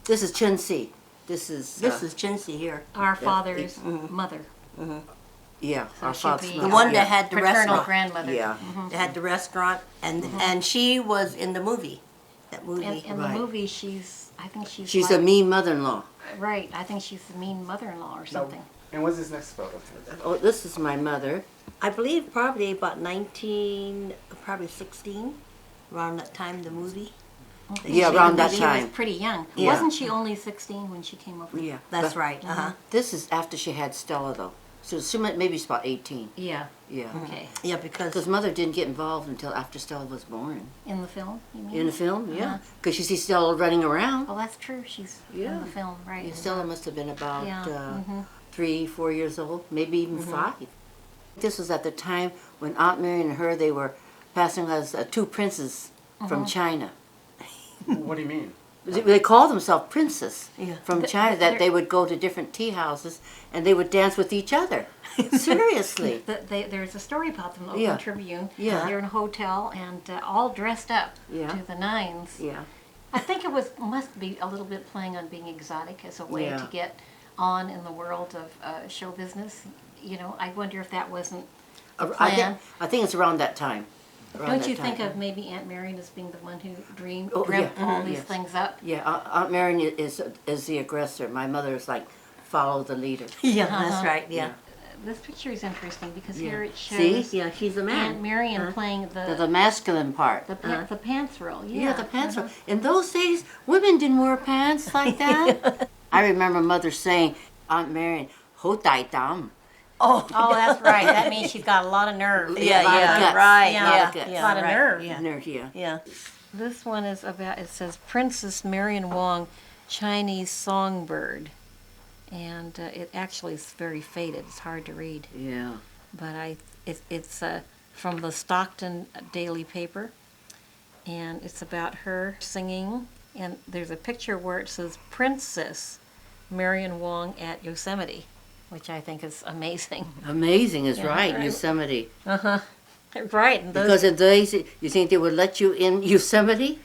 This is Chen-Si. This is Chen-Si here. Our father's mother. yeah, So our she'd father's be mother. The one yeah. that had the Paternal restaurant. grandmother. Yeah. That had the restaurant, and she was in the movie. That movie. And in Right. the movie, I think she's She's like, a mean mother-in-law. right, I think she's the mean mother-in-law or something. And what's this next photo? Oh, this is my mother. I believe probably about 19, probably 16, around that time, the movie. Yeah, She- around that She time. was pretty young. Yeah. Wasn't she only 16 when she came over? Yeah. That's but right. This is after she had Stella, though. So maybe she's about 18. Yeah. Yeah. Okay. Yeah, because Because mother didn't get involved until after Stella was born. In the film, you mean? In the film, yeah. Uh-huh. Because you see Stella running around. Oh, that's true. She's Yeah. in the film, right? Yeah, Stella must have been about Yeah, 3, 4 years old, maybe even 5. This was at the time when Aunt Mary and her, they were passing us 2 princes from China. What do you mean? They called themselves princes Yeah. from China, that they would go to different tea houses and they would dance with each other. Seriously. There's a story about them in the Yeah. Oakland Tribune. Yeah. They're in a hotel and all dressed up Yeah. to the nines. Yeah. I think it must be a little bit playing on being exotic as a way Yeah. to get on in the world of show business. You know, I wonder if that wasn't the plan. I think it's around that time. Around Don't that you think time. of maybe Aunt Marion as being the one who dreamed Oh, dreamt yeah. all these Yes. things up? Yeah, Aunt Marion is the aggressor. My mother is like, follow the leader. yeah, that's right. Yeah. This picture is interesting because Yeah. here it See? shows Yeah, she's a man. Aunt Marion playing The masculine part. the pants role. Yeah, Yeah, the pants. In those days, women didn't wear pants like that. I remember mother saying, Aunt Marion, ho dai dam. Oh, Oh, that's right. That means she's got a lot of nerve. yeah, a lot of yeah, guts. right. Yeah, Yeah, guts. yeah, A lot of right, nerve. Yeah, Nerd here. yeah. This one is about, it says Princess Marion Wong, Chinese Songbird. And it actually is very faded. It's hard to read. Yeah. But it's from the Stockton Daily Paper. And it's about her singing. And there's a picture where it says Princess Marion Wong at Yosemite, which I think is amazing. Amazing is Yeah, right, right. Yosemite. Right. And those, Because in days, you think they would let you in Yosemite?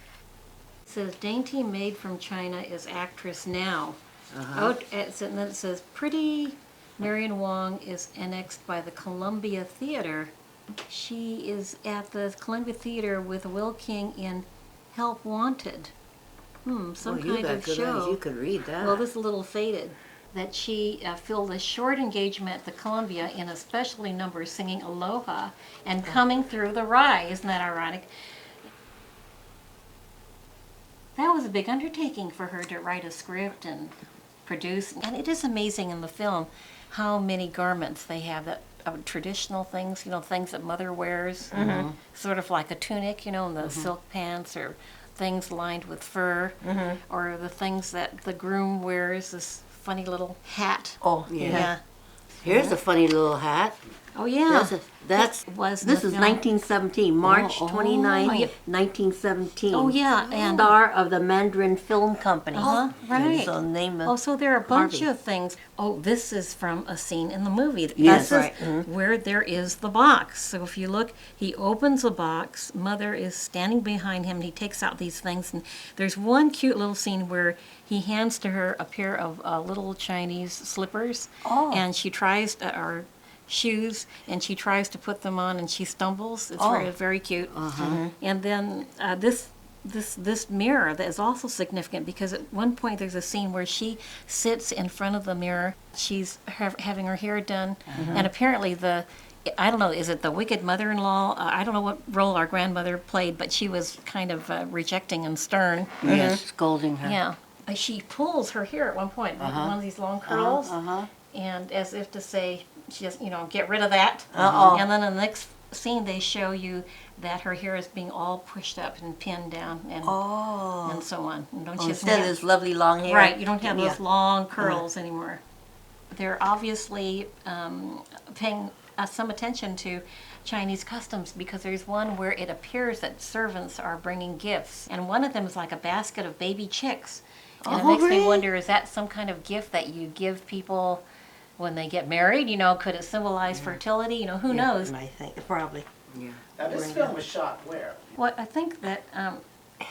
it says dainty maid from China is actress now. Uh-huh. And then it says pretty Marion Wong is annexed by the Columbia Theater. She is at the Columbia Theater with Will King in Help Wanted. Some Well, you kind got of good show. eyes. You could read that. Well, this is a little faded. That she filled a short engagement at the Columbia in a specialty number singing Aloha and Coming Through the Rye. Isn't that ironic? That was a big undertaking for her to write a script and produce. And it is amazing in the film how many garments they have that traditional things, things that mother wears, sort of like a tunic, and the silk pants, or things lined with fur, or the things that the groom wears, this funny little hat. Oh, Yeah. Yeah. Here's a funny little hat. Oh, yeah. That's was This is 1917, March 29, Oh, yeah. 1917. Oh, yeah, and Star of the Mandarin Film Company. right. So name of Oh, so there are a bunch Harvey. of things. Oh, this is from a scene in the movie. Yes. This Right. is where there is the box. So if you look, he opens the box. Mother is standing behind him. And he takes out these things, and there's one cute little scene where he hands to her a pair of little Chinese slippers, and she tries to, or shoes, and she tries to put them on, and she stumbles. It's very, very cute. And then this mirror that is also significant, because at one point there's a scene where she sits in front of the mirror. She's having her hair done, and apparently I don't know, is it the wicked mother-in-law? I don't know what role our grandmother played, but she was kind of rejecting and stern. yes, scolding her. Yeah. She pulls her hair at one point, one of these long curls, and as if to say, just, get rid of that. And then in the next scene, they show you that her hair is being all pushed up and pinned down and so on. And don't you instead of this lovely long hair. Right, you don't have Yeah. those long curls anymore. They're obviously paying some attention to Chinese customs, because there's one where it appears that servants are bringing gifts, and one of them is like a basket of baby chicks. And it makes me really? wonder, is that some kind of gift that you give people when they get married? Could it symbolize fertility? Who knows? I think probably. Yeah. Now this film was shot where? Well, I think that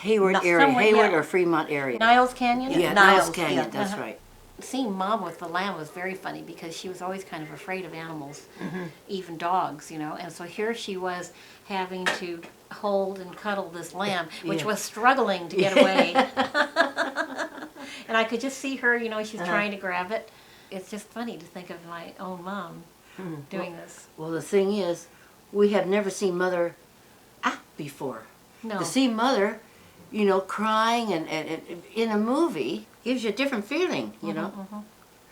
Hayward No, area, somewhere, Hayward yeah. or Fremont area. Niles Canyon? Yeah, Niles, Niles Canyon, yeah. that's Uh-huh. right. Seeing Mom with the lamb was very funny because she was always kind of afraid of animals, even dogs, you know. And so here she was having to hold and cuddle this lamb, which Yeah. was struggling to get away. And I could just see her, you know, she's trying to grab it. It's just funny to think of my own mom doing this. Well, the thing is, we have never seen Mother act before. No. To see Mother, you know, crying and in a movie gives you a different feeling, you know.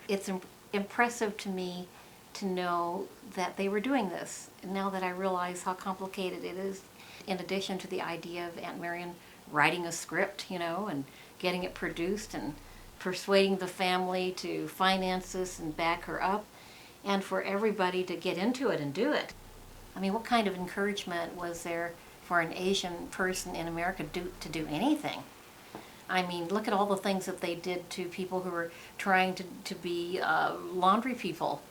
It's impressive to me to know that they were doing this. And now that I realize how complicated it is, in addition to the idea of Aunt Marion writing a script, you know, and getting it produced and persuading the family to finance this and back her up, and for everybody to get into it and do it. I mean, what kind of encouragement was there for an Asian person in America to do anything? I mean, look at all the things that they did to people who were trying to be laundry people.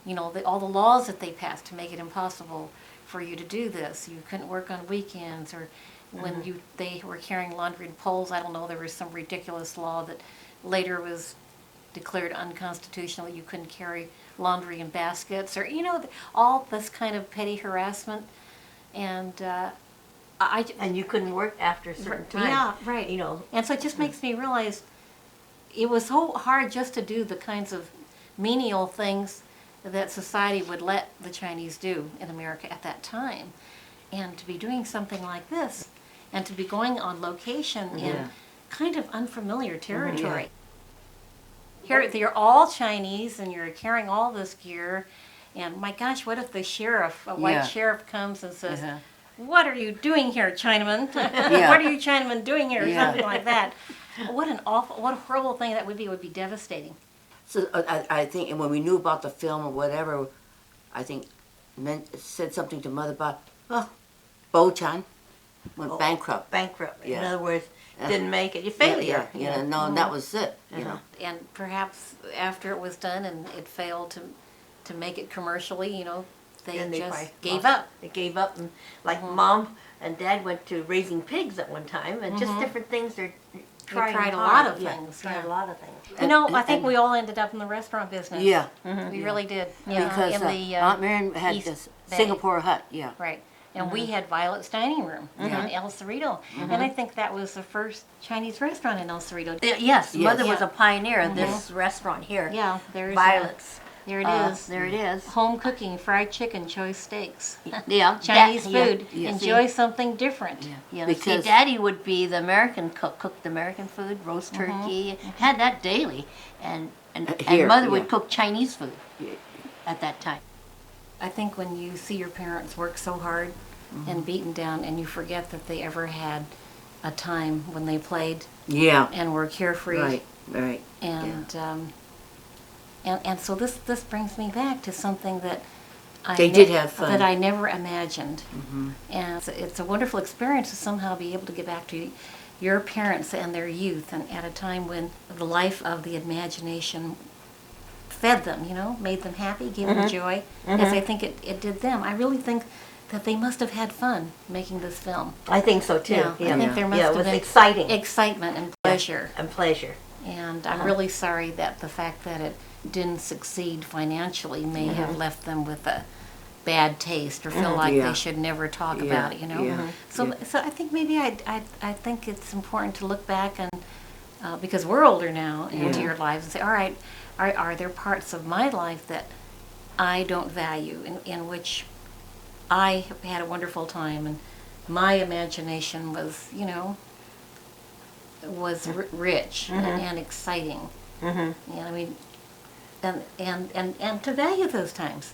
You know, all the laws that they passed to make it impossible for you to do this. You couldn't work on weekends, or when they were carrying laundry in poles. I don't know, there was some ridiculous law that later was declared unconstitutional. You couldn't carry laundry in baskets, or, you know, all this kind of petty harassment. And And you couldn't work after a certain time. Yeah, right. You know. And so it just makes me realize it was so hard just to do the kinds of menial things that society would let the Chinese do in America at that time. And to be doing something like this, and to be going on location in Yeah. kind of unfamiliar territory. Here, they're all Chinese, and you're carrying all this gear. And my gosh, what if the sheriff, a white Yeah. sheriff, comes and says, Uh-huh. "What are you doing here, Chinaman? Yeah. What are you Chinaman doing here?" Or Yeah. something like that. What a horrible thing that would be. It would be devastating. So I think, and when we knew about the film or whatever, I think said something to Mother about, oh, Bo-chan went bankrupt. Bankrupt. In Yeah. other words, didn't make it. You failure. Yeah, no, and that was it, you know. And perhaps after it was done and it failed to make it commercially, you know, they And just probably gave lost- up. They gave up, and like Mom and Dad went to raising pigs at one time, and just different things. They're trying tried a hard. lot of Yeah, things, Tried yeah. a lot of things. You know, I and- think we all ended up in the restaurant business. Yeah, We really did. because in the Aunt Marion had East this Bay. Singapore hut, yeah. Right. And we had Violet's Dining Room in El Cerrito. And I think that was the first Chinese restaurant in El Cerrito. Yes, Mother was Yeah. a pioneer of this restaurant here. Yeah, there's Violet's. there it is. There it is. Home cooking, fried chicken, choice steaks. Yeah, Chinese yeah, food. yeah. Enjoy something different. Yeah, Because- see, Daddy would be the American cook, cooked American food, roast turkey, had that daily, and Here, Mother yeah. would cook Chinese food at that time. I think when you see your parents work so hard and beaten down, and you forget that they ever had a time when they played Yeah, and were carefree. right, right. And and so this brings me back to something that They did have fun. that I never imagined. And it's a wonderful experience to somehow be able to get back to your parents and their youth, and at a time when the life of the imagination fed them, you know, made them happy, gave them joy, as I think it did them. I really think that they must have had fun making this film. I think so too. Yeah, I think there must yeah, it have was been exciting excitement and pleasure. and pleasure. And I'm really sorry that the fact that it didn't succeed financially may have left them with a bad taste, or feel like Yeah. they should never talk Yeah, about it, you know? yeah, So, yeah. so I think maybe I think it's important to look back and, because we're older now, into Yeah. your lives and say, all right, are there parts of my life that I don't value, in which I had a wonderful time and my imagination was, you know, was rich and exciting. You know, I mean, and to value those times.